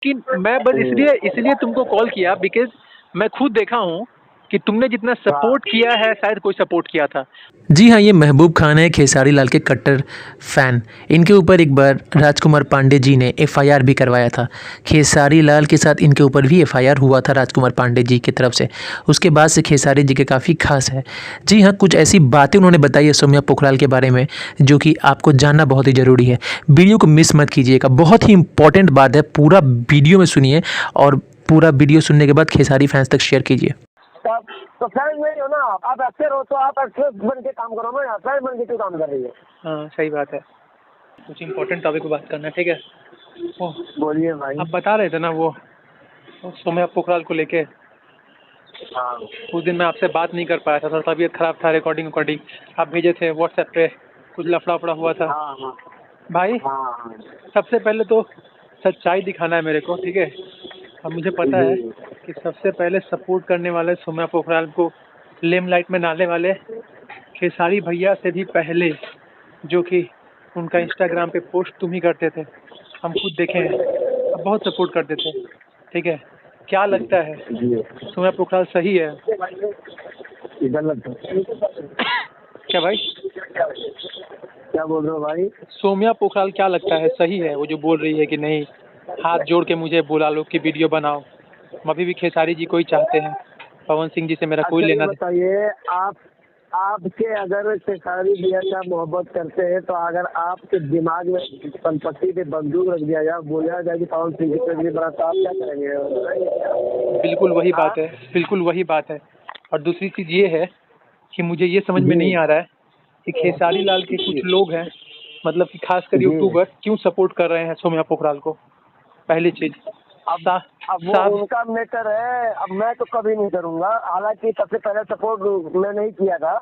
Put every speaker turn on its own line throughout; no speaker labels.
लेकिन मैं बस इसलिए इसलिए तुमको कॉल किया बिकॉज मैं खुद देखा हूँ कि तुमने जितना सपोर्ट किया है शायद कोई सपोर्ट किया था। जी हाँ, ये महबूब खान है खेसारी लाल के कट्टर फैन। इनके ऊपर एक बार राजकुमार पांडे जी ने एफआईआर भी करवाया था। खेसारी लाल के साथ इनके ऊपर भी एफआईआर हुआ था राजकुमार पांडे जी की तरफ से। उसके बाद से खेसारी जी के काफ़ी खास है। जी हाँ, कुछ ऐसी बातें उन्होंने बताई है सौम्या पोखराल के बारे में जो कि आपको जानना बहुत ही ज़रूरी है। वीडियो को मिस मत कीजिएगा, बहुत ही इंपॉर्टेंट बात है। पूरा वीडियो में सुनिए और पूरा वीडियो सुनने के बाद खेसारी फैंस तक शेयर कीजिए।
तो फैन नहीं हो ना आप, एक्टर हो तो आप एक्ट्रेस बन के काम करो ना, फैन बन के क्यों काम कर रही है?
हाँ सही बात है, कुछ इम्पोर्टेंट टॉपिक पे बात करना है, ठीक है।
बोलिए भाई।
आप बता रहे थे ना वो सौम्या पोखराल को लेके।
हाँ
उस दिन मैं आपसे बात नहीं कर पाया था, थोड़ा तबीयत खराब था। रिकॉर्डिंग आप भेजे थे व्हाट्सएप पे, कुछ लफड़ा उफड़ा हुआ था।
हाँ हाँ
भाई
हाँ
सबसे पहले तो सच्चाई दिखाना है मेरे को, ठीक है। अब मुझे पता है
जी।
कि सबसे पहले सपोर्ट करने वाले सौम्या पोखराल को लेमलाइट में डालने वाले खेसारी भैया से भी पहले, जो कि उनका इंस्टाग्राम पे पोस्ट तुम ही करते थे, हम खुद देखे हैं। अब बहुत सपोर्ट करते थे, ठीक है। क्या लगता है
जी
सौम्या पोखराल सही है?
इधर लगता है।
क्या भाई,
क्या बोल रहे हो भाई?
सौम्या पोखराल क्या लगता है सही है वो जो बोल रही है कि नहीं, हाथ जोड़ के मुझे बुला लो कि वीडियो बनाओ? हम अभी भी खेसारी जी को ही चाहते हैं, पवन सिंह जी से मेरा कोई
अच्छा ये
लेना
बताइए, आप आपके अगर खेसारी भैया का मोहब्बत करते हैं तो अगर आपके दिमाग में संपत्ति पे बंदूक रख दिया जाए, बोला जाए कि पवन सिंह जी पे बड़ा, तो आप क्या करेंगे?
बिल्कुल वही बात है, बिल्कुल वही बात है। और दूसरी चीज़ ये है कि मुझे ये समझ में
जी
नहीं आ रहा है कि खेसारी लाल के कुछ लोग हैं, मतलब कि खासकर
जी।
यूट्यूबर, क्यों सपोर्ट कर रहे हैं सौम्या पोखराल को। पहली चीज़ सा
अब वो
साफ
उनका मैटर है, अब मैं तो कभी नहीं करूंगा। हालांकि सबसे पहले सपोर्ट मैं नहीं किया था।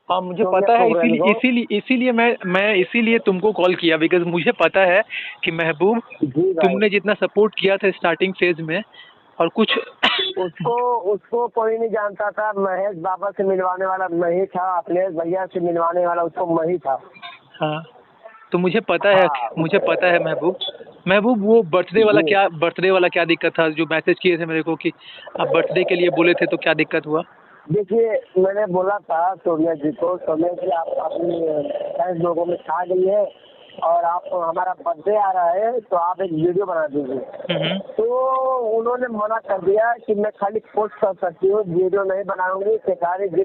हाँ मुझे
सौम्या
पता है,
पोखराल
इसीलिए
को।
इसीलिए इसीलिए मैं इसीलिए तुमको कॉल किया बिकॉज मुझे पता है कि महबूब
जी भाई।
तुमने जितना सपोर्ट किया था स्टार्टिंग फेज में, और कुछ
उसको उसको कोई नहीं जानता था। महेश बाबा से मिलवाने वाला मैं ही था, अखिलेश भैया से मिलवाने वाला उसको मैं ही था।
हाँ तो
हाँ
मुझे पता है महबूब। महबूब वो
जी।
बर्थडे वाला क्या दिक्कत था जो मैसेज किए थे मेरे को कि आप बर्थडे के लिए बोले थे, तो क्या दिक्कत हुआ?
देखिए मैंने बोला था सोनिया जी को, सोनिया जी आप अपनी फैंस लोगों में छा गई है और आप हमारा बर्थडे आ रहा है तो आप एक वीडियो बना दीजिए। तो उन्होंने मना कर दिया कि मैं खाली पोस्ट कर सकती हूँ, वीडियो नहीं बनाऊंगी। खेसारी